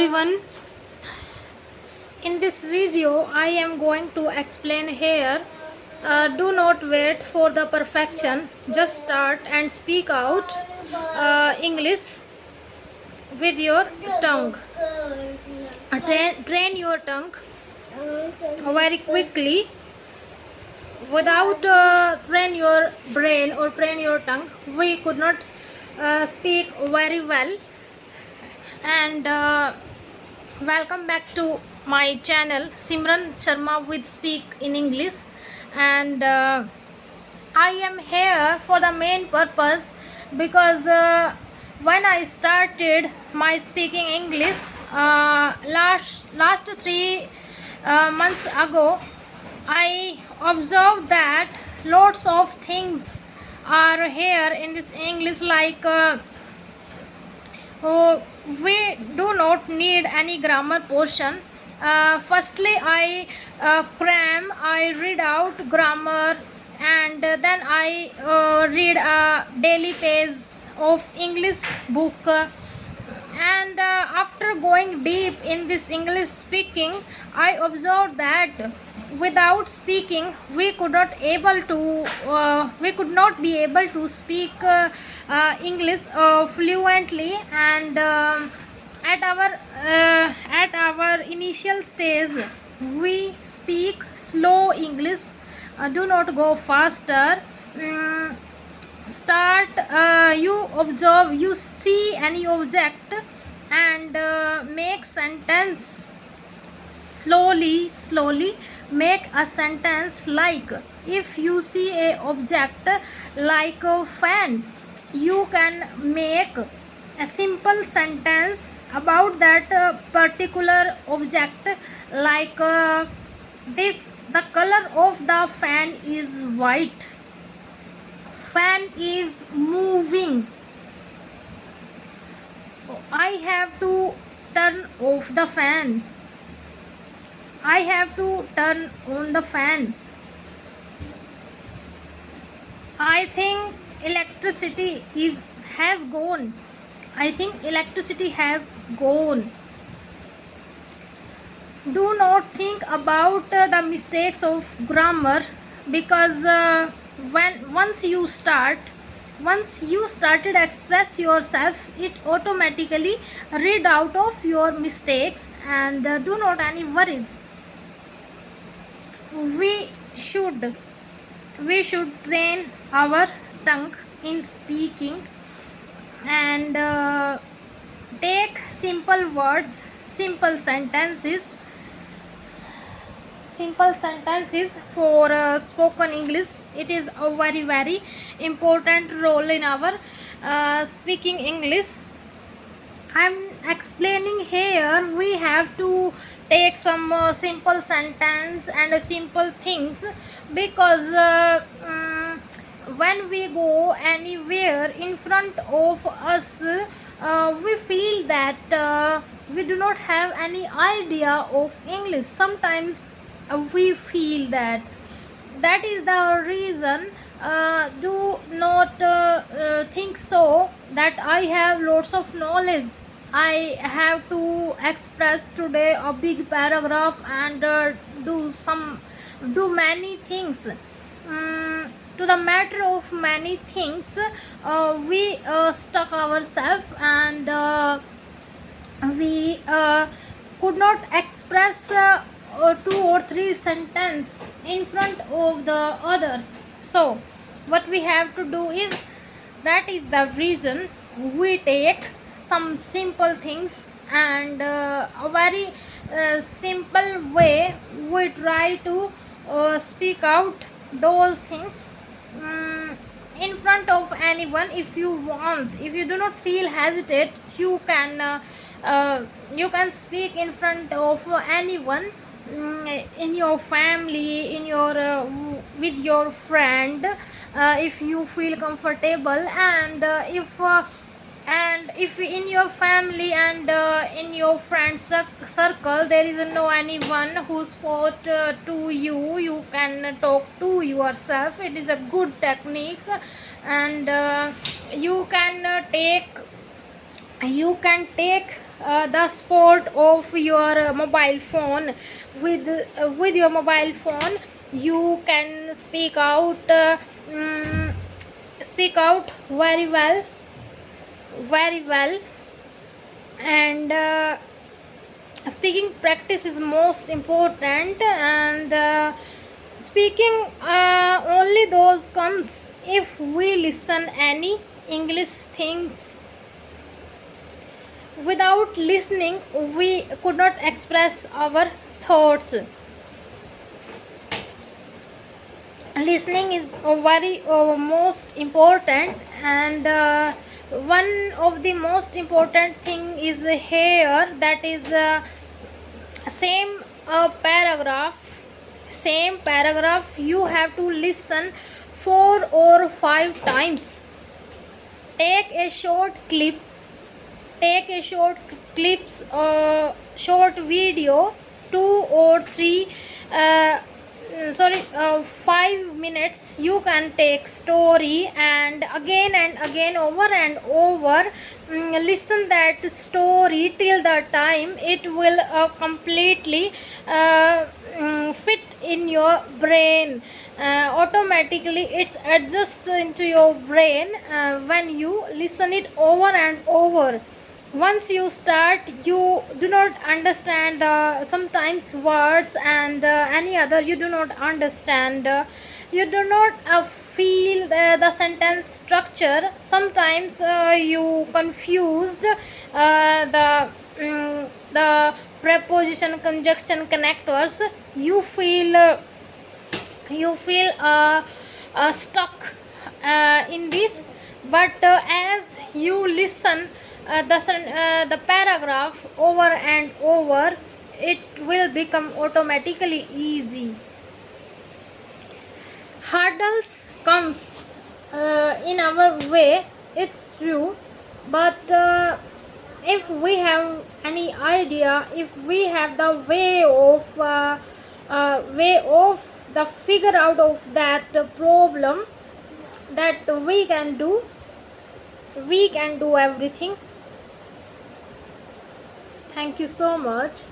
everyone. In this video I am going to explain here. Do not wait for the perfection, just start and speak out English with your tongue. Train your tongue very quickly. Without train your brain or train your tongue, we could not speak very well. And welcome back to my channel Simran Sharma with Speak in English. And I am here for the main purpose because when I started my speaking English last 3 months ago, I observed that lots of things are here in this English, like we do not need any grammar portion. Firstly, I read out grammar, and then I read a daily page of English book. And after going deep in this English speaking, I observed that without speaking we could not be able to speak English fluently. And at our initial stage we speak slow English. Do not go faster. Start, you observe, you see any object and make sentence slowly make a sentence. Like, if you see a object like a fan, you can make a simple sentence about that particular object, like the color of the fan is white, fan is moving, I have to turn off the fan, I have to turn on the fan. I think electricity has gone. I think electricity has gone. Do not think about the mistakes of grammar, because once you started express yourself, it automatically read out of your mistakes. And do not any worries. We should train our tongue in speaking, and take simple words, simple sentences for spoken English. It is a very important role in our speaking English. I'm explaining here. We have to take some simple sentence and simple things, because when we go anywhere in front of us, we feel that we do not have any idea of English. Sometimes we feel that is the reason. Do not think so that I have lots of knowledge, I have to express today a big paragraph and do many things. To the matter of many things, we stuck ourselves, and we could not express 2 or 3 sentence in front of the others. So what we have to do is, that is the reason we take some simple things, and a very simple way we try to speak out those things in front of anyone. If you want, if you do not feel hesitate, you can speak in front of anyone, in your family, in your with your friend, if you feel comfortable. And if in your family and in your friend circle there is no anyone who spot to you, you can talk to yourself. It is a good technique. And you can take the support of your mobile phone. With your mobile phone you can speak out very well. And speaking practice is most important. And speaking only those comes if we listen any English things. Without listening we could not express our thoughts. Listening is very most important. And one of the most important thing is here, that is same paragraph you have to listen 4 or 5 times. take a short clip take a short video, 2 or 3 uh, 5 minutes. You can take story and again over and over. Listen that story till the time it will completely fit in your brain. Automatically it's adjusts into your brain when you listen it over and over. Once you start, you do not understand sometimes words and any other you do not understand. You do not feel the sentence structure. Sometimes you confused the preposition, conjunction, connectors. You feel stuck in this. But as you listen the paragraph over and over, it will become automatically easy. Hurdles comes in our way, it's true. But if we have any idea, if we have the way of the figure out of that problem, that we can do everything. Thank you so much.